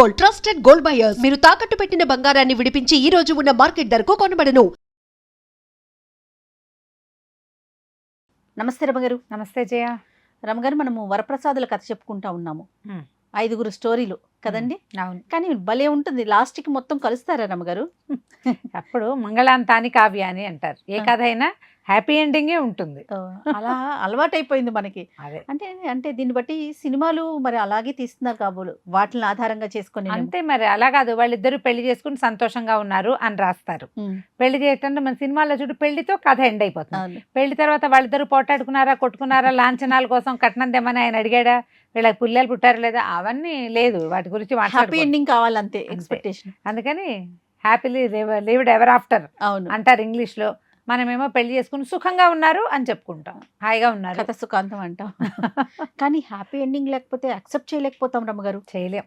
Gold, trusted gold buyers. మీరు తాకట్టు పెట్టిన బంగారాన్ని విడిపించి ఈ రోజు ఉన్న మార్కెట్ ధరకు కొనబడను. నమస్తే రమగారు. నమస్తే జయ. రమగారు, మనము వరప్రసాదుల కథ చెప్పుకుంటా ఉన్నాము. 5 స్టోరీలు కదండి. అవును, కానీ భలే ఉంటుంది. లాస్ట్కి మొత్తం కలుస్తారా రమగారు? అప్పుడు మంగళాంతాని కావ్యాని అంటారు. ఏ కథ అయినా హ్యాపీ ఎండింగే ఉంటుంది. అలా అలవాటైపోయింది మనకి. అదే అంటే అంటే దీన్ని బట్టి సినిమాలు మరి అలాగే తీస్తున్నారు కాబోలు, వాటిని ఆధారంగా చేసుకొని. అంతే మరి. అలా కాదు, వాళ్ళిద్దరూ పెళ్లి చేసుకుని సంతోషంగా ఉన్నారు అని రాస్తారు. పెళ్లి చేయటంటే మన సినిమాలో చూడు, పెళ్లితో కథ ఎండ్ అయిపోతుంది. పెళ్లి తర్వాత వాళ్ళిద్దరూ పోటాడుకున్నారా, కొట్టుకున్నారా, లాంఛనాల కోసం కట్నం తెమ్మని ఆయన అడిగాడా, వీళ్ళకి పిల్లలు పుట్టారు లేదా, అవన్నీ లేదు. వాటి గురించి హ్యాపీ ఎండింగ్ కావాలంతే ఎక్స్పెక్టేషన్. అందుకని హ్యాపీలీ లివ్డ్ ఎవర్ ఆఫ్టర్ అంటారు ఇంగ్లీష్ లో. మనమేమో పెళ్లి చేసుకుని సుఖంగా ఉన్నారు అని చెప్పుకుంటాం, హాయిగా ఉన్నారు, కథ సుఖాంతం అంటాం. కానీ హ్యాపీ ఎండింగ్ లేకపోతే యాక్సెప్ట్ చేయలేకపోతాం రమ్మగారు. చేయలేం.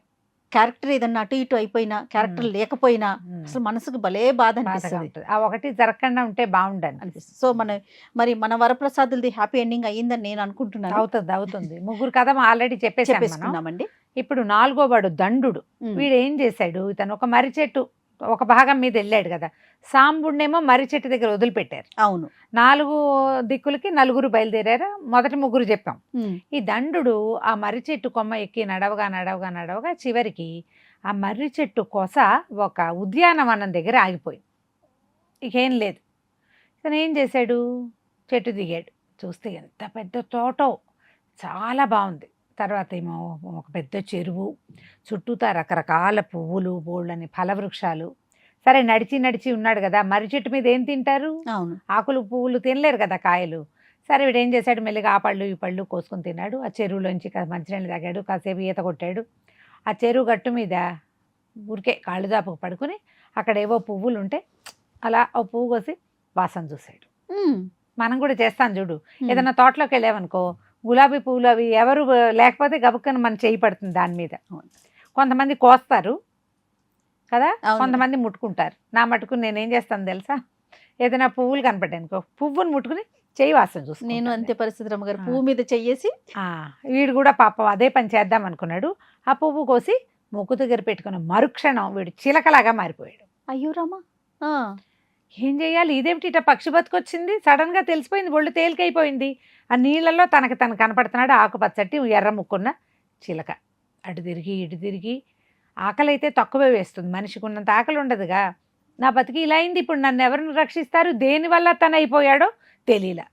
క్యారెక్టర్ ఏదన్నా అటు ఇటు అయిపోయినా, క్యారెక్టర్ లేకపోయినా అసలు మనసుకు భలే బాధ అనిపిస్తుంది. ఆ ఒకటి జరగకుండా ఉంటే బాగుండని అనిపిస్తుంది. సో మన వరప్రసాదులది హ్యాపీ ఎండింగ్ అయ్యిందని నేను అనుకుంటున్నాను. అవుతుంది. ముగ్గురు కథ ఆల్రెడీ చెప్పేసుకున్నామండి. ఇప్పుడు 4వ వాడు దండు. వీడు ఏం చేశాడు, ఇతను ఒక మర్రి చెట్టు ఒక భాగం మీద వెళ్ళాడు కదా, సాంబుడినేమో మర్రి చెట్టు దగ్గర వదిలిపెట్టారు. అవును, 4 దిక్కులకి 4 బయలుదేరారు. మొదటి 3 చెప్పాం. ఈ దండు ఆ మర్రి చెట్టు కొమ్మ ఎక్కి నడవగా చివరికి ఆ మర్రి చెట్టు కొస ఒక ఉద్యానవనం దగ్గర ఆగిపోయింది. ఇకేం లేదు. ఇతను ఏం చేశాడు, చెట్టు దిగాడు. చూస్తే ఎంత పెద్ద తోటో, చాలా బాగుంది. తర్వాత ఏమో ఒక పెద్ద చెరువు, చుట్టూతా రకరకాల పువ్వులు, బోళ్ళని ఫలవృక్షాలు. సరే, నడిచి ఉన్నాడు కదా, మర్రి చెట్టు మీద ఏం తింటారు, అవును, ఆకులు పువ్వులు తినలేరు కదా, కాయలు. సరే, వీడు ఏం చేశాడు, మెల్లిగా ఆ పళ్ళు ఈ పళ్ళు కోసుకొని తిన్నాడు. ఆ చెరువులోంచి మంచినీళ్ళు తాగాడు, కాసేపు ఈత కొట్టాడు. ఆ చెరువు గట్టు మీద ఊరికే కాళ్ళు దాపుకు పడుకుని అక్కడ ఏవో పువ్వులు ఉంటే అలా ఓ పువ్వు కోసి వాసన చూశాడు. మనం కూడా చేస్తాం చూడు, ఏదైనా తోటలోకి వెళ్ళామనుకో, గులాబీ పువ్వులు అవి ఎవరు లేకపోతే గబుక్కని మన చేయి పడుతుంది దాని మీద. కొంతమంది కోస్తారు కదా, కొంతమంది ముట్టుకుంటారు. నా మటుకు నేనేం చేస్తాను తెలుసా, ఏదైనా పువ్వులు కనపడ్డానుకో, పువ్వును ముట్టుకుని చెయ్యి వాసన చూసి. నేను అంతే పరిస్థితి రమ్మగారు, పువ్వు మీద చెయ్యేసి. వీడు కూడా పాపం అదే పని చేద్దాం అనుకున్నాడు. ఆ పువ్వు కోసి ముక్కు దగ్గర పెట్టుకున్న మరుక్షణం వీడు చిలకలాగా మారిపోయాడు. అయ్యో రామా, ఏం చేయాలి, ఇదేమిటి ఇట పక్షి బతుకొచ్చింది, సడన్గా తెలిసిపోయింది, ఒళ్ళు తేలికైపోయింది. ఆ నీళ్ళల్లో తనకు కనపడుతున్నాడు ఆకుపచ్చటి ఎర్ర ముక్కున్న చిలక. అటు తిరిగి ఇటు తిరిగి, ఆకలి అయితే తక్కువే వేస్తుంది, మనిషికి ఉన్నంత ఆకలి ఉండదుగా. నా బతికి ఇలా అయింది, ఇప్పుడు నన్ను ఎవరిని రక్షిస్తారు, దేనివల్ల తను అయిపోయాడో తెలియలా.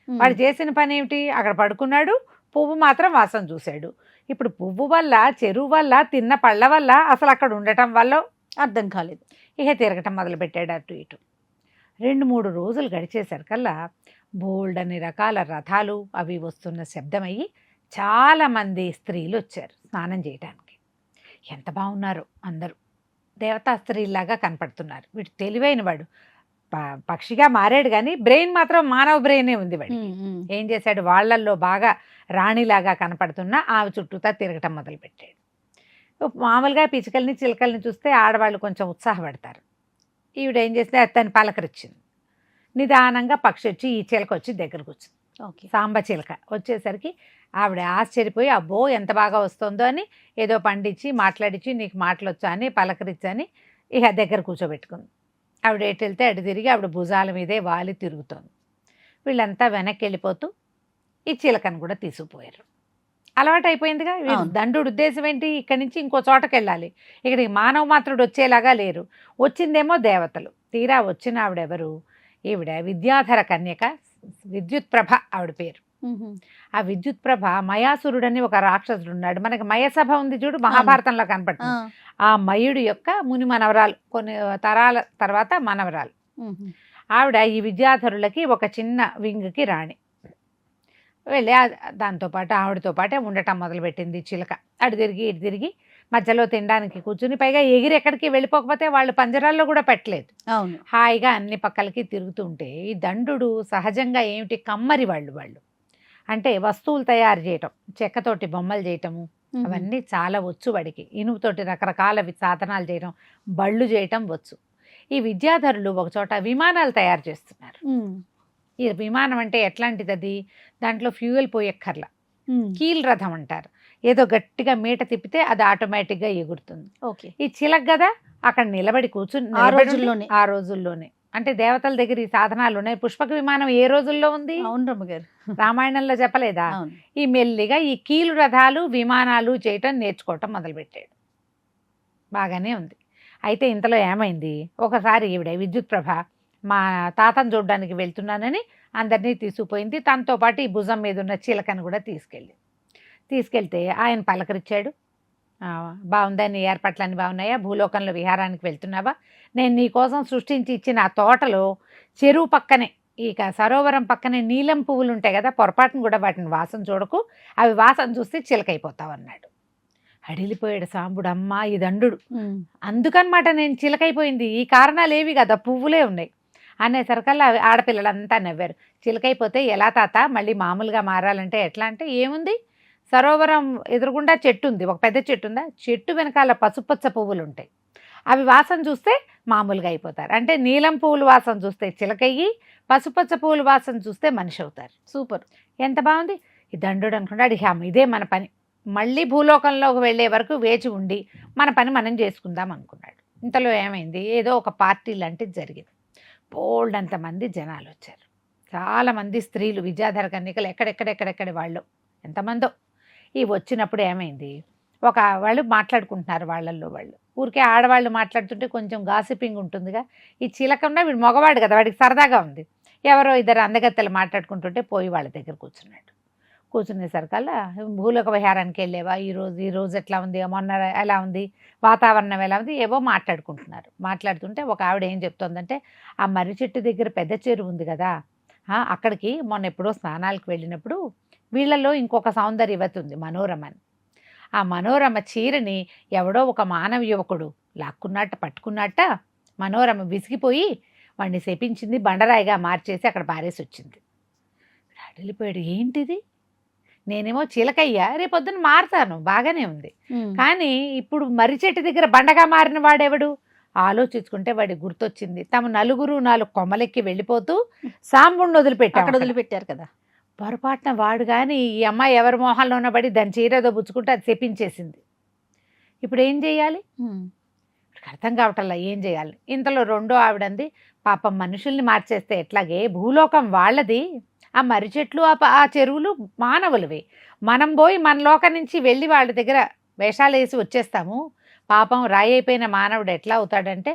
వాడు చేసిన పని ఏమిటి, అక్కడ పడుకున్నాడు, పువ్వు మాత్రం వాసన చూశాడు. ఇప్పుడు పువ్వు వల్ల, చెరువు వల్ల, తిన్న పళ్ళ వల్ల, అసలు అక్కడ ఉండటం వల్ల అర్థం కాలేదు. ఇక తిరగటం మొదలుపెట్టాడు అటు ఇటు. 2-3 రోజులు గడిచేసరికల్లా బోల్డ్ అన్ని రకాల రథాలు అవి వస్తున్న శబ్దమయ్యి చాలామంది స్త్రీలు వచ్చారు స్నానం చేయడానికి. ఎంత బాగున్నారు అందరూ, దేవతా స్త్రీలాగా కనపడుతున్నారు. వీడు తెలివైన వాడు, పక్షిగా మారాడు కానీ బ్రెయిన్ మాత్రం మానవ బ్రెయినే ఉంది వాడు. ఏం చేశాడు, వాళ్ళల్లో బాగా రాణిలాగా కనపడుతున్న ఆమె చుట్టూతా తిరగటం మొదలుపెట్టాడు. మామూలుగా పిచ్చుకల్ని చిలకల్ని చూస్తే ఆడవాళ్ళు కొంచెం ఉత్సాహపడతారు. ఈవిడ ఏం చేస్తే అతన్ని పలకరించింది. నిదానంగా పక్షి వచ్చి ఈ చిలక వచ్చి దగ్గరకు వచ్చింది. సాంబ చిలక వచ్చేసరికి ఆవిడ ఆశ్చర్యపోయి, అబ్బో ఎంత బాగా వస్తుందో అని ఏదో పండించి మాట్లాడించి, నీకు మాటలొచ్చా అని పలకరించని ఇక దగ్గర కూర్చోబెట్టుకుంది. ఆవిడ ఎటు వెళ్తే అటు తిరిగి ఆవిడ భుజాల మీదే వాలి తిరుగుతోంది. వీళ్ళంతా వెనక్కి వెళ్ళిపోతూ ఈ చిలకను కూడా తీసుకుపోయారు. అలవాటు అయిపోయిందిగా. దండు ఉద్దేశం ఏంటి, ఇక్కడి నుంచి ఇంకో చోటకి వెళ్ళాలి, ఇక్కడికి మానవ మాత్రుడు వచ్చేలాగా లేరు. వచ్చిందేమో దేవతలు. తీరా వచ్చిన ఆవిడెవరు, ఈవిడ విద్యాధర కన్యక విద్యుత్ ప్రభ ఆవిడ పేరు. ఆ విద్యుత్ ప్రభ మయాసురుడని ఒక రాక్షసుడు ఉన్నాడు. మనకి మయసభ ఉంది చూడు, మహాభారతంలో కనపడుతుంది. ఆ మయుడు యొక్క ముని మనవరాలు, కొన్ని తరాల తర్వాత మనవరాలు. ఆవిడ ఈ విద్యాధరులకి ఒక చిన్న వింగ్కి రాణి. వెళ్ళి దాంతోపాటు ఆవిడతో పాటే ఉండటం మొదలుపెట్టింది చిలక. అటు తిరిగి ఇటు తిరిగి మధ్యలో తినడానికి కూర్చుని, పైగా ఎగిరి ఎక్కడికి వెళ్ళిపోకపోతే వాళ్ళు పంజరాల్లో కూడా పెట్టలేదు. హాయిగా అన్ని పక్కలకి తిరుగుతుంటే ఈ దండు సహజంగా ఏమిటి, కమ్మరి వాళ్ళు అంటే వస్తువులు తయారు చేయటం, చెక్కతోటి బొమ్మలు చేయటము, అవన్నీ చాలా వచ్చు వాడికి. ఇనుముతోటి రకరకాల సాధనాలు చేయటం, బళ్ళు చేయటం వచ్చు. ఈ విద్యాధరులు ఒకచోట విమానాలు తయారు చేస్తున్నారు. ఈ విమానం అంటే ఎట్లాంటిది, అది దాంట్లో ఫ్యూయల్ పోయక్కర్లా, కీల్ రథం అంటారు. ఏదో గట్టిగా మీట తిప్పితే అది ఆటోమేటిక్గా ఎగురుతుంది. ఓకే. ఈ చిలక కదా అక్కడ నిలబడి కూర్చుని ఆ నిలబడి ఉండి రోజుల్లోనే. ఆ రోజుల్లోనే అంటే దేవతల దగ్గర ఈ సాధనాలు ఉన్నాయి. పుష్పక విమానం ఏ రోజుల్లో ఉంది? అవును రమ్మగారు. రామాయణంలో చెప్పలేదా? అవును. ఈ మెల్లిగా ఈ కీలు రథాలు విమానాలు చేయటం నేర్చుకోవటం మొదలుపెట్టాడు. బాగానే ఉంది. అయితే ఇంతలో ఏమైంది, ఒకసారి ఈవిడ విద్యుత్ ప్రభ మా తాతను చూడడానికి వెళ్తున్నానని అందరినీ తీసుకుపోయింది. తనతో పాటు ఈ భుజం మీద ఉన్న చిలకను కూడా తీసుకెళ్తే ఆయన పలకరించాడు. బాగుందా, నీ ఏర్పాట్లన్నీ బాగున్నాయా, భూలోకంలో విహారానికి వెళ్తున్నావా, నేను నీ కోసం సృష్టించి ఇచ్చిన ఆ తోటలో చెరువు పక్కనే ఇక సరోవరం పక్కనే నీలం పువ్వులు ఉంటాయి కదా, పొరపాటును కూడా వాటిని వాసన చూడకు, అవి వాసన చూస్తే చిలకైపోతావు అన్నాడు. అడిలిపోయాడు సాంబుడు. అమ్మా ఈ దండుడు, అందుకనమాట నేను చిలకైపోయింది, ఈ కారణాలు ఏవి కదా, పువ్వులే ఉన్నాయి అనేసరికల్లా ఆడపిల్లలంతా నవ్వారు. చిలకైపోతే ఎలా తాత, మళ్ళీ మామూలుగా మారాలంటే ఎట్లా అంటే, ఏముంది, సరోవరం ఎదురుగుండా చెట్టు ఉంది, ఒక పెద్ద చెట్టు ఉందా, చెట్టు వెనకాల పసుపచ్చ పువ్వులు ఉంటాయి, అవి వాసన చూస్తే మామూలుగా అయిపోతారు. అంటే నీలం పువ్వులు వాసన చూస్తే చిలకయ్యి, పసుపచ్చ పువ్వులు వాసన చూస్తే మనిషి అవుతారు. సూపర్, ఎంత బాగుంది. ఈ దండుడు అనుకున్నాడు, ఇదే మన పని, మళ్ళీ భూలోకంలోకి వెళ్ళే వరకు వేచి ఉండి మన పని మనం చేసుకుందాం అనుకున్నాడు. ఇంతలో ఏమైంది, ఏదో ఒక పార్టీ లాంటిది జరిగింది. బోల్డ్ అంతమంది జనాలు వచ్చారు, చాలామంది స్త్రీలు, విద్యాధర కన్యకలు, ఎక్కడెక్కడెక్కడెక్కడి వాళ్ళు ఎంతమందో. ఈ వచ్చినప్పుడు ఏమైంది, ఒక వాళ్ళు మాట్లాడుకుంటున్నారు, వాళ్ళల్లో వాళ్ళు ఊరికే ఆడవాళ్ళు మాట్లాడుతుంటే కొంచెం గాసిపింగ్ ఉంటుందిగా. ఈ చిలకన్నా వీడు మగవాడు కదా, వాడికి సరదాగా ఉంది. ఎవరో ఇద్దరు అందగత్తెలు మాట్లాడుకుంటుంటే పోయి వాళ్ళ దగ్గర కూర్చున్నాడు. కూర్చునేసరికల్లా భూలోక విహారానికి వెళ్ళేవా, ఈ రోజు ఎట్లా ఉంది, మొన్న ఎలా ఉంది, వాతావరణం ఎలా ఉంది, ఏవో మాట్లాడుతుంటే ఒక ఆవిడ ఏం చెప్తోందంటే, ఆ మర్రి చెట్టు దగ్గర పెద్ద చెరువు ఉంది కదా, అక్కడికి మొన్న ఎప్పుడో స్నానాలకు వెళ్ళినప్పుడు వీళ్ళలో ఇంకొక సౌందర్యవతి ఉంది, మనోరమ అని. ఆ మనోరమ చీరని ఎవడో ఒక మానవ యువకుడు పట్టుకున్నట్ట మనోరమ విసిగిపోయి వాడిని శపించింది, బండరాయిగా మార్చేసి అక్కడ పారేసి వచ్చింది. అడిలిపోయాడు, ఏంటిది, నేనేమో చిలకయ్యా, రేపొద్దున మారుతాను, బాగానే ఉంది, కానీ ఇప్పుడు మర్రి చెట్టు దగ్గర బండగా మారిన వాడెవడు? ఆలోచించుకుంటే వాడి గుర్తొచ్చింది, తమ 4 కొమ్మలెక్కి వెళ్ళిపోతూ సాంబుణ్ణి వదిలిపెట్టారు కదా. పొరపాటున వాడు కానీ ఈ అమ్మాయి ఎవరి మోహంలోన పడి దాని చీరదో పుచ్చుకుంటే అది చెప్పించేసింది. ఇప్పుడు ఏం చేయాలి, అర్థం కావటల్లా ఏం చేయాలి. ఇంతలో రెండో ఆవిడంది, పాపం మనుషుల్ని మార్చేస్తే ఎట్లాగే, భూలోకం వాళ్ళది, ఆ మర్రి చెట్లు ఆ చెరువులు మానవులవి, మనం పోయి మన లోకం నుంచి వెళ్ళి వాళ్ళ దగ్గర వేషాలు వేసి వచ్చేస్తాము, పాపం రాయి అయిపోయిన మానవుడు ఎట్లా అవుతాడంటే,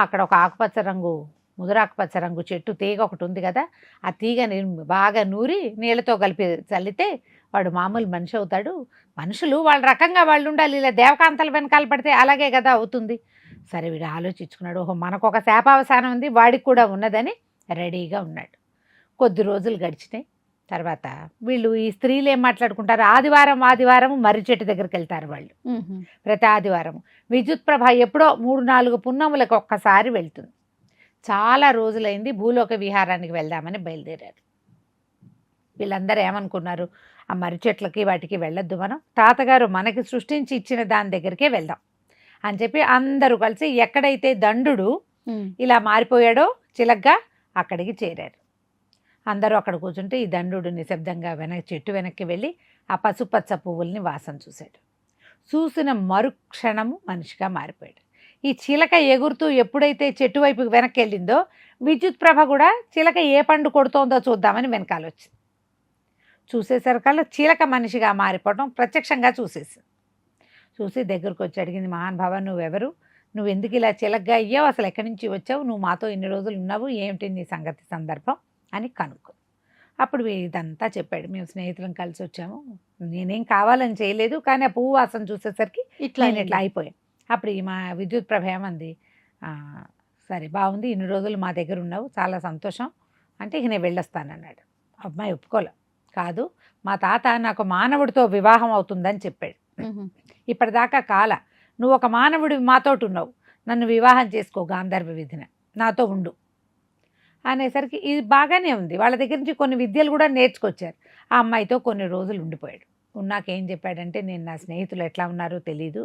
అక్కడ ఒక ఆకుపచ్చ రంగు, ముదురాకుపచ్చ రంగు చెట్టు తీగ ఒకటి ఉంది కదా, ఆ తీగని బాగా నూరి నీళ్ళతో కలిపి చల్లితే వాడు మామూలు మనిషి అవుతాడు. మనుషులు వాళ్ళ రకంగా వాళ్ళు ఉండాలి, ఇలా దేవకాంతల వెనకాల పడితే అలాగే కదా అవుతుంది. సరే వీడు ఆలోచించుకున్నాడు, ఓహో మనకు ఒక శాపావసానం ఉంది, వాడికి కూడా ఉన్నదని రెడీగా ఉన్నాడు. కొద్ది రోజులు గడిచినాయి. తర్వాత వీళ్ళు ఈ స్త్రీలు ఏం మాట్లాడుకుంటారు, ఆదివారం మర్రి చెట్టు దగ్గరికి వెళ్తారు వాళ్ళు, ప్రతి ఆదివారం. విద్యుత్ ప్రభ ఎప్పుడో 3-4 పున్నములకు ఒక్కసారి వెళ్తుంది. చాలా రోజులైంది, భూలోక విహారానికి వెళ్దామని బయలుదేరారు. వీళ్ళందరూ ఏమనుకున్నారు, ఆ మర్రి చెట్లకి వాటికి వెళ్ళొద్దు, మనం తాతగారు మనకి సృష్టించి ఇచ్చిన దాని దగ్గరికే వెళ్దాం అని చెప్పి అందరూ కలిసి ఎక్కడైతే దండుడు ఇలా మారిపోయాడో చిలగ్గా అక్కడికి చేరారు. అందరూ అక్కడ కూర్చుంటే ఈ దండుడు నిశ్శబ్దంగా చెట్టు వెనక్కి వెళ్ళి ఆ పసుపచ్చ పువ్వుల్ని వాసన చూశాడు. చూసిన మరుక్షణము మనిషిగా మారిపోయాడు. ఈ చిలక ఎగురుతూ ఎప్పుడైతే చెట్టు వైపుకి వెనక్కి వెళ్ళిందో, విద్యుత్ ప్రభ కూడా చిలక ఏ పండు కొడుతోందో చూద్దామని వెనకాల వచ్చింది. చూసేసరికల్లా చిలక మనిషిగా మారిపోవడం ప్రత్యక్షంగా చూసి దగ్గరకు వచ్చి అడిగింది, మహానుభావ నువ్వెవరు, నువ్వు ఎందుకు ఇలా చిలకగా అయ్యావు, అసలు ఎక్కడి నుంచి వచ్చావు, నువ్వు మాతో ఇన్ని రోజులు ఉన్నావు, ఏమిటి నీ సంగతి సందర్భం అని కనుక్కో. అప్పుడు ఇదంతా చెప్పాడు, మేము స్నేహితులం కలిసి వచ్చాము, నేనేం కావాలని చేయలేదు, కానీ ఆ పువ్వు వాసన చూసేసరికి ఇట్లా అయిపోయాను. అప్పుడు మా విద్యుత్ ప్రభ ఏమంది, సరే బాగుంది, ఇన్ని రోజులు మా దగ్గర ఉన్నావు, చాలా సంతోషం అంటే ఇక నేను వెళ్ళొస్తానన్నాడు. అమ్మాయి ఒప్పుకోలే, కాదు మా తాత నాకు మానవుడితో వివాహం అవుతుందని చెప్పాడు, ఇప్పటిదాకా కాల, నువ్వు ఒక మానవుడి మాతోటి ఉన్నావు, నన్ను వివాహం చేసుకో గాంధర్వ విధిన, నాతో ఉండు అనేసరికి ఇది బాగానే ఉంది. వాళ్ళ దగ్గర నుంచి కొన్ని విద్యలు కూడా నేర్చుకొచ్చారు. ఆ అమ్మాయితో కొన్ని రోజులు ఉండిపోయాడు. ఉన్నాకేం చెప్పాడంటే, నేను నా స్నేహితులు ఎట్లా ఉన్నారో తెలీదు,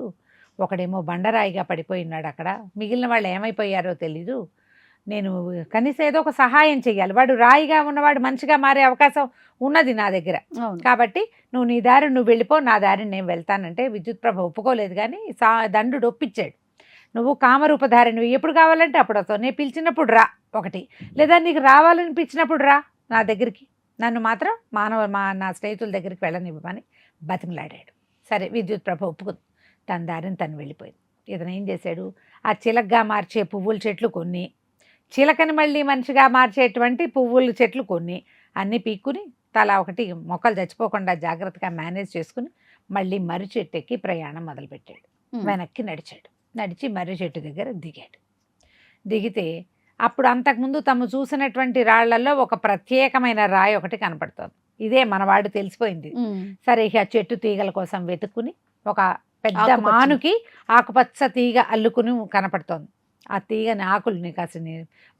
ఒకడేమో బండరాయిగా పడిపోయి ఉన్నాడు అక్కడ, మిగిలిన వాళ్ళు ఏమైపోయారో తెలీదు, నేను కనీసం ఏదో ఒక సహాయం చెయ్యాలి. వాడు రాయిగా ఉన్నవాడు మనిషిగా మారే అవకాశం ఉన్నది నా దగ్గర. అవును. కాబట్టి నువ్వు నీ దారి నువ్వు వెళ్ళిపో, నా దారిని నేను వెళ్తానంటే విద్యుత్ ప్రభ ఒప్పుకోలేదు. కానీ దండు ఒప్పించాడు. నువ్వు కామరూపధారిణివి, ఎప్పుడు కావాలంటే అప్పుడు వస్తావు, నేను పిలిచినప్పుడు రా ఒకటి, లేదా నీకు రావాలనిపించినప్పుడు రా నా దగ్గరికి, నన్ను మాత్రం నా స్నేహితుల దగ్గరికి వెళ్ళనివ్వమని బతిమలాడాడు. సరే విద్యుత్ ప్రభ ఒప్పుకుంది, తన దారిని తను వెళ్ళిపోయింది. ఇతను ఏం చేశాడు, ఆ చిలకగా మార్చే పువ్వుల చెట్లు కొన్ని, చిలకని మళ్ళీ మనిషిగా మార్చేటువంటి పువ్వుల చెట్లు కొన్ని అన్నీ పీక్కుని తలా ఒకటి మొక్కలు చచ్చిపోకుండా జాగ్రత్తగా మేనేజ్ చేసుకుని మళ్ళీ మర్రి చెట్టు ఎక్కి ప్రయాణం మొదలుపెట్టాడు. వెనక్కి నడిచాడు. నడిచి మర్రి చెట్టు దగ్గర దిగాడు. దిగితే అప్పుడు అంతకుముందు తము చూసినటువంటి రాళ్లలో ఒక ప్రత్యేకమైన రాయి ఒకటి కనపడుతుంది. ఇదే మనవాడు తెలిసిపోయింది. సరే ఇక చెట్టు తీగల కోసం వెతుక్కుని ఒక పెద్ద మానుకి ఆకుపచ్చ తీగ అల్లుకుని కనపడుతోంది. ఆ తీగని ఆకుల్ని కాసిన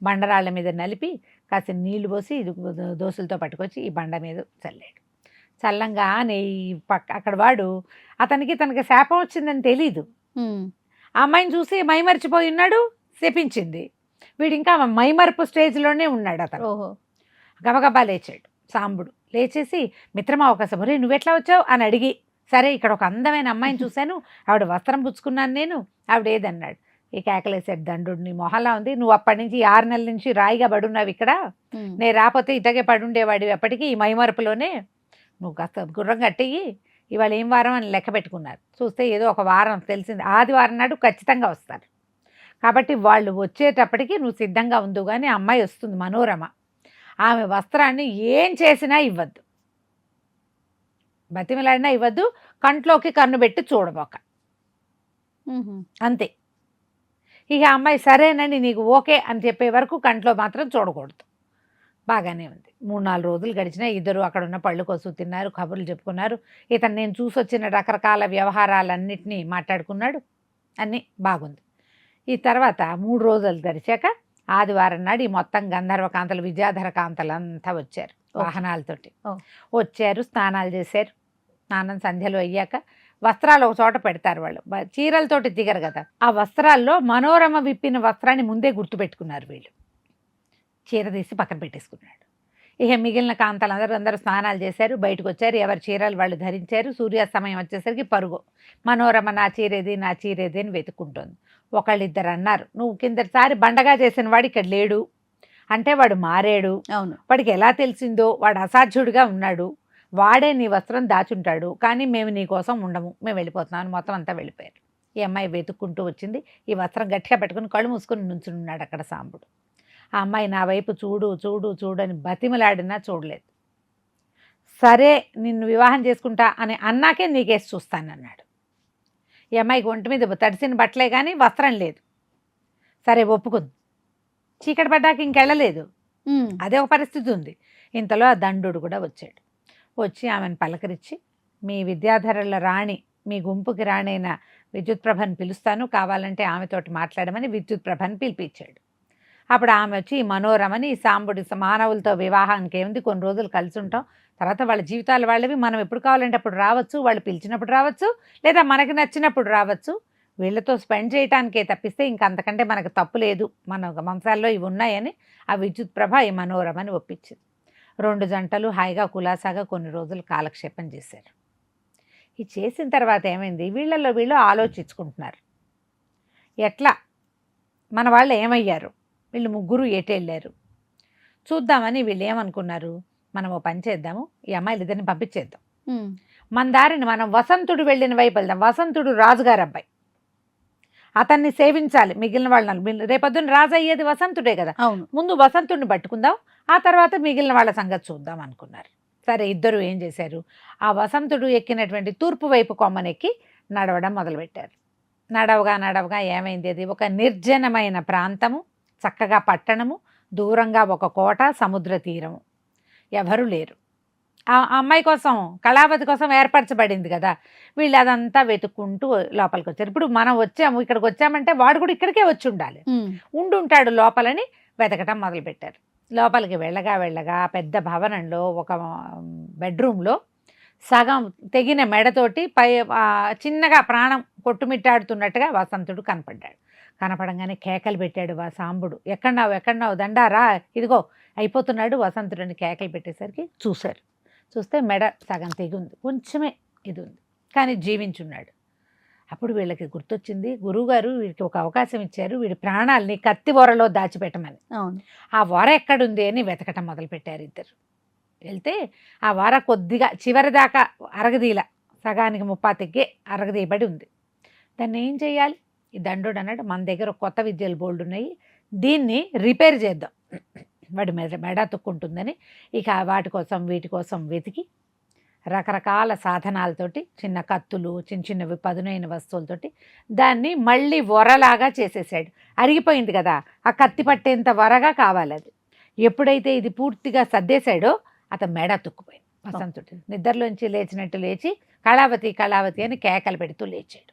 బండరాళ్ళ మీద నలిపి కాసిన నీళ్లు పోసి దోసులతో పట్టుకొచ్చి ఈ బండ మీద చల్లాడు. చల్లంగానే ఈ అక్కడ వాడు అతనికి తనకి శాపం వచ్చిందని తెలీదు. ఆ అమ్మాయిని చూసి మైమరిచిపోయి ఉన్నాడు, శపించింది. వీడు ఇంకా మైమర్పు స్టేజ్లోనే ఉన్నాడు. అతను గబగబా లేచాడు. సాంబుడు లేచేసి మిత్రమా అవకాశం, రే నువ్వెట్లా వచ్చావు అని అడిగి, సరే ఇక్కడ ఒక అందమైన అమ్మాయిని చూశాను, ఆవిడ వస్త్రం పుచ్చుకున్నాను నేను, ఆవిడ ఏదన్నాడు. ఈ కేకలేసాడు దండు, నీ మొహలా ఉంది, నువ్వు అప్పటి నుంచి 6 నెలల నుంచి రాయిగా పడున్నావు ఇక్కడ, నేను రాకపోతే ఇటగే పడుండేవాడు ఎప్పటికీ ఈ మైమరపులోనే, నువ్వు కాస్త గుర్రం కట్టేయి, ఇవాళ ఏం వారం అని లెక్క పెట్టుకున్నారు. చూస్తే ఏదో ఒక వారం తెలిసింది, ఆదివారం నాడు ఖచ్చితంగా వస్తారు. కాబట్టి వాళ్ళు వచ్చేటప్పటికి నువ్వు సిద్ధంగా ఉండు. కానీ అమ్మాయి వస్తుంది మనోరమ, ఆమె వస్త్రాన్ని ఏం చేసినా ఇవ్వద్దు, బతిమలాడినా ఇవ్వద్దు, కంట్లోకి కన్ను పెట్టి చూడబోక, అంతే. ఇక అమ్మాయి సరేనండి నీకు ఓకే అని చెప్పే వరకు కంట్లో మాత్రం చూడకూడదు. బాగానే ఉంది. 3-4 రోజులు గడిచినా ఇద్దరు అక్కడ ఉన్న పళ్ళు కోసు తిన్నారు, కబుర్లు చెప్పుకున్నారు. ఇతను నేను చూసొచ్చిన రకరకాల వ్యవహారాలన్నింటినీ మాట్లాడుకున్నాడు. అన్నీ బాగుంది. ఈ తర్వాత 3 రోజులు గడిచాక ఆదివారం నాడు ఈ మొత్తం గంధర్వ కాంతలు, విద్యాధర కాంతలు అంతా వచ్చారు వాహనాలతోటి. వచ్చారు, స్నానాలు చేశారు. స్నానం సంధ్యలో అయ్యాక వస్త్రాలు ఒక చోట పెడతారు వాళ్ళు, చీరలతోటి దిగరు కదా. ఆ వస్త్రాల్లో మనోరమ విప్పిన వస్త్రాన్ని ముందే గుర్తుపెట్టుకున్నారు వీళ్ళు. చీర తీసి పక్కన పెట్టేసుకున్నాడు. ఇక మిగిలిన కాంతలు అందరూ స్నానాలు చేశారు, బయటకు వచ్చారు, ఎవరి చీరలు వాళ్ళు ధరించారు. సూర్యాస్తమయం వచ్చేసరికి పరుగు, మనోరమ నా చీరేది నా చీరేది అని వెతుక్కుంటోంది. ఒకళ్ళిద్దరు అన్నారు, నువ్వు కిందసారి బండగా చేసిన వాడు ఇక్కడ లేడు అంటే వాడు మారాడు. అవును, వాడికి ఎలా తెలిసిందో, వాడు అసాధ్యుడిగా ఉన్నాడు, వాడే నీ వస్త్రం దాచుంటాడు, కానీ మేము నీ కోసం ఉండము, మేము వెళ్ళిపోతున్నాం. మొత్తం అంతా వెళ్ళిపోయారు. ఈ అమ్మాయి వెతుక్కుంటూ వచ్చింది. ఈ వస్త్రం గట్టిగా పెట్టుకుని కళ్ళు మూసుకుని నుంచున్నాడు అక్కడ సాంబుడు. ఆ అమ్మాయి నా వైపు చూడు చూడు చూడని బతిమలాడినా చూడలేదు. సరే నిన్ను వివాహం చేసుకుంటా అని అన్నాకే నీకేసి చూస్తానన్నాడు. ఈ అమ్మాయికి ఒంటి మీద తడిసిన బట్టలే కానీ వస్త్రం లేదు. సరే ఒప్పుకుంది. చీకటి పడ్డాక ఇంకెళ్ళలేదు, అదే ఒక పరిస్థితి ఉంది. ఇంతలో ఆ దండు కూడా వచ్చాడు. వచ్చి ఆమెను పలకరించి, మీ విద్యాధరుల రాణి, మీ గుంపుకి రాణైన విద్యుత్ ప్రభని పిలుస్తాను, కావాలంటే ఆమెతోటి మాట్లాడమని విద్యుత్ ప్రభని పిలిపించాడు. అప్పుడు ఆమె వచ్చి ఈ మనోరమని, ఈ సాంబుడి మానవులతో వివాహానికి ఏముంది, కొన్ని రోజులు కలిసి ఉంటాం, తర్వాత వాళ్ళ జీవితాలు వాళ్ళవి, మనం ఎప్పుడు కావాలంటే అప్పుడు రావచ్చు, వాళ్ళు పిలిచినప్పుడు రావచ్చు, లేదా మనకి నచ్చినప్పుడు రావచ్చు, వీళ్ళతో స్పెండ్ చేయడానికే తప్పిస్తే ఇంకంతకంటే మనకు తప్పు లేదు, మన వంశాల్లో ఇవి ఉన్నాయని ఆ విద్యుత్ ప్రభ ఈ మనోరమని ఒప్పించింది. 2 జంటలు హాయిగా కులాసాగా కొన్ని రోజులు కాలక్షేపం చేశారు. ఇది చేసిన తర్వాత ఏమైంది, వీళ్ళల్లో వీళ్ళు ఆలోచించుకుంటున్నారు, ఎట్లా మన వాళ్ళు ఏమయ్యారు, వీళ్ళు ముగ్గురు ఎటెళ్ళారు చూద్దామని వీళ్ళు ఏమనుకున్నారు, మనం ఓ పని చేద్దాము, ఈ అమ్మాయిలు ఇద్దరిని పంపించేద్దాం, మన దారిని మనం వసంతుడు వెళ్ళిన వైపు వెళ్దాం. వసంతుడు రాజుగారు అబ్బాయి, అతన్ని సేవించాలి, మిగిలిన వాళ్ళని. రేపొద్దున రాజు అయ్యేది వసంతుడే కదా, అవును, ముందు వసంతుడిని పట్టుకుందాం, ఆ తర్వాత మిగిలిన వాళ్ళ సంగతి చూద్దాం అనుకున్నారు. సరే ఇద్దరు ఏం చేశారు, ఆ వసంతుడు ఎక్కినటువంటి తూర్పు వైపు కొమ్మనెక్కి నడవడం మొదలుపెట్టారు. నడవగా ఏమైంది, అది ఒక నిర్జనమైన ప్రాంతము, చక్కగా పట్టణము, దూరంగా ఒక కోట, సముద్ర తీరము, ఎవరు లేరు. ఆ అమ్మాయి కోసం, కళావతి కోసం ఏర్పరచబడింది కదా. వీళ్ళు అదంతా వెతుక్కుంటూ లోపలికి వచ్చారు. ఇప్పుడు మనం వచ్చాము, ఇక్కడికి వచ్చామంటే వాడు కూడా ఇక్కడికే వచ్చి ఉండాలి, ఉండుంటాడు లోపలని వెతకటం మొదలుపెట్టారు. లోపలికి వెళ్ళగా పెద్ద భవనంలో ఒక బెడ్రూమ్లో సగం తెగిన మెడతోటి చిన్నగా ప్రాణం కొట్టుమిట్టాడుతున్నట్టుగా వసంతుడు కనపడ్డాడు. కనపడంగానే కేకలు పెట్టాడు సాంబుడు. ఎక్కడున్నావు దండారా, ఇదిగో అయిపోతున్నాడు వసంతుడిని కేకలు పెట్టేసరికి చూశారు. చూస్తే మెడ సగం తెగుంది, కొంచెమే ఇది ఉంది, కానీ జీవించున్నాడు. అప్పుడు వీళ్ళకి గుర్తొచ్చింది, గురువుగారు వీడికి ఒక అవకాశం ఇచ్చారు, వీడి ప్రాణాలని కత్తి వరలో దాచిపెట్టమని. అవును. ఆ వర ఎక్కడుంది అని వెతకటం మొదలుపెట్టారు ఇద్దరు. వెళ్తే ఆ వర కొద్దిగా చివరి దాకా అరగదీల, సగానికి ముప్పా తెగ్గే అరగదీయబడి ఉంది. దాన్ని ఏం చేయాలి? ఈ దండోడు అన్నాడు, మన దగ్గర కొత్త విద్యలు బోల్డ్ ఉన్నాయి, దీన్ని రిపేర్ చేద్దాం, వాడి మెడ తొక్కుంటుందని. ఇక వాటి కోసం వీటి కోసం వెతికి రకరకాల సాధనాలతోటి, చిన్న కత్తులు, చిన్న చిన్నవి పదునైన వస్తువులతోటి దాన్ని మళ్ళీ వరలాగా చేసేసాడు. అరిగిపోయింది కదా, ఆ కత్తి పట్టేంత వరగా కావాలి అది. ఎప్పుడైతే ఇది పూర్తిగా సర్దేశాడో అతను మెడ తుక్కుపోయింది. వసంతుడు నిద్రలోంచి లేచినట్టు లేచి కళావతి కళావతి అని కేకలు పెడుతూ లేచాడు.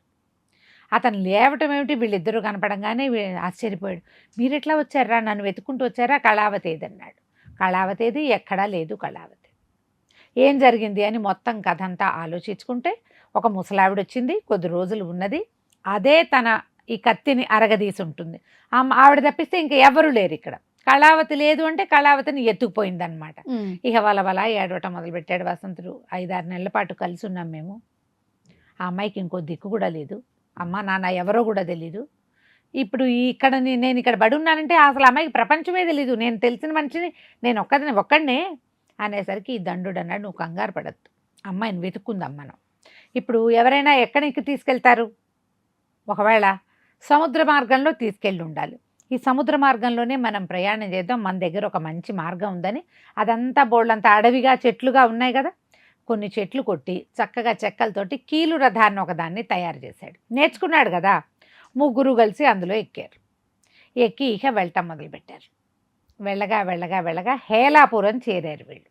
అతను లేవటం ఏమిటి, వీళ్ళిద్దరూ కనపడంగానే ఆశ్చర్యపోయాడు. మీరు ఎట్లా వచ్చారా, నన్ను వెతుక్కుంటూ వచ్చారా, కళావతి ఏదన్నాడు. కళావతి ఏది, ఎక్కడా లేదు కళావతి. ఏం జరిగింది అని మొత్తం కథ అంతా ఆలోచించుకుంటే ఒక ముసలావిడ వచ్చింది, కొద్ది రోజులు ఉన్నది, అదే తన ఈ కత్తిని అరగదీసి ఉంటుంది. ఆవిడ తప్పిస్తే ఇంకా ఎవరు లేరు ఇక్కడ. కళావతి లేదు అంటే కళావతిని ఎత్తుకుపోయిందనమాట. ఇక వల ఏడవటం మొదలుపెట్టాడు వసంతుడు. 5-6 నెలల పాటు కలిసి ఉన్నాం మేము. ఆ అమ్మాయికి ఇంకో దిక్కు కూడా లేదు, అమ్మ నాన్న ఎవరో కూడా తెలీదు. ఇప్పుడు నేను ఇక్కడ బడి ఉన్నానంటే అసలు అమ్మాయికి ప్రపంచమే తెలీదు, నేను తెలిసిన మనిషిని నేను ఒక్కడినే అనేసరికి ఈ దండుడు అన్నాడు, నువ్వు కంగారు పడద్దు, అమ్మాయిని వెతుక్కుందాం మనం. ఇప్పుడు ఎవరైనా ఎక్కడికి తీసుకెళ్తారు? ఒకవేళ సముద్ర మార్గంలో తీసుకెళ్ళి ఉండాలి. ఈ సముద్ర మార్గంలోనే మనం ప్రయాణం చేద్దాం, మన దగ్గర ఒక మంచి మార్గం ఉందని. అదంతా బోళ్ళంతా అడవిగా చెట్లుగా ఉన్నాయి కదా, కొన్ని చెట్లు కొట్టి చక్కగా చెక్కలతోటి కీలు రథాన్ని ఒకదాన్ని తయారు చేశాడు. నేర్చుకున్నాడు కదా. ముగ్గురు కలిసి అందులో ఎక్కారు. ఎక్కి ఇక వెళ్ళటం మొదలుపెట్టారు. వెళ్ళగా హేలాపురం చేరారు వీళ్ళు.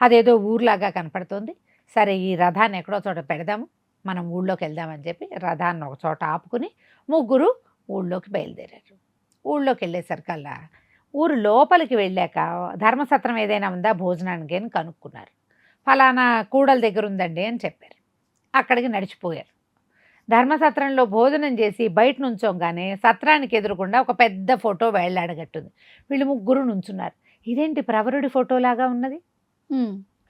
అదేదో ఊర్లాగా కనపడుతుంది. సరే ఈ రథాన్ని ఎక్కడో చోట పెడదాము, మనం ఊళ్ళోకి వెళ్దామని చెప్పి రథాన్ని ఒక చోట ఆపుకుని ముగ్గురు ఊళ్ళోకి బయలుదేరారు. ఊళ్ళోకి వెళ్ళేసరికల్లా ఊరు లోపలికి వెళ్ళాక ధర్మసత్రం ఏదైనా ఉందా భోజనానికి అని కనుక్కున్నారు. ఫలానా కూడల దగ్గర ఉందండి అని చెప్పారు. అక్కడికి నడిచిపోయారు. ధర్మసత్రంలో భోజనం చేసి బయట నుంచోగానే సత్రానికి ఎదురుకుండా ఒక పెద్ద ఫోటో వేళ్లాడగట్టుంది. వీళ్ళు ముగ్గురు నుంచున్నారు. ఇదేంటి ప్రవరుడి ఫోటోలాగా ఉన్నది,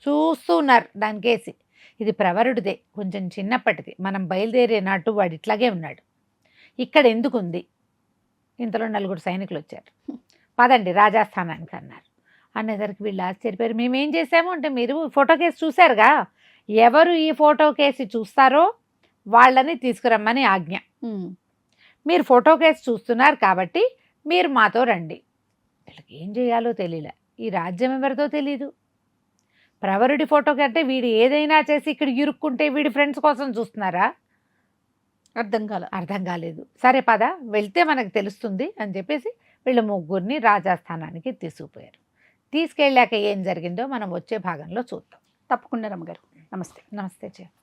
చూస్తూ ఉన్నారు దానికేసి. ఇది ప్రవరుడిదే, కొంచెం చిన్నప్పటిది, మనం బయలుదేరే నాటు వాడు ఇట్లాగే ఉన్నాడు, ఇక్కడ ఎందుకుంది? ఇంతలో 4 సైనికులు వచ్చారు. పదండి రాజాస్థానానికి అన్నారు. అనేసరికి వీళ్ళు ఆశ్చర్యపోయారు. మేమేం చేసాము అంటే, మీరు ఫోటో కేసు చూశారుగా, ఎవరు ఈ ఫోటో కేసు చూస్తారో వాళ్ళని తీసుకురమ్మని ఆజ్ఞ. మీరు ఫోటో కేసు చూస్తున్నారు కాబట్టి మీరు మాతో రండి. వీళ్ళకి ఏం చేయాలో తెలియలే, ఈ రాజ్యం ఎవరితో తెలీదు. ప్రవరుడి ఫోటో కంటే వీడు ఏదైనా చేసి ఇక్కడ ఇరుక్కుంటే వీడి ఫ్రెండ్స్ కోసం చూస్తున్నారా? అర్థం కాలేదు. సరే పద వెళ్తే మనకు తెలుస్తుంది అని చెప్పేసి వీళ్ళ ముగ్గురిని రాజాస్థానానికి తీసుకుపోయారు. తీసుకెళ్ళాక ఏం జరిగిందో మనం వచ్చే భాగంలో చూద్దాం. తప్పకుండా రమ్మగారు. నమస్తే. నమస్తే.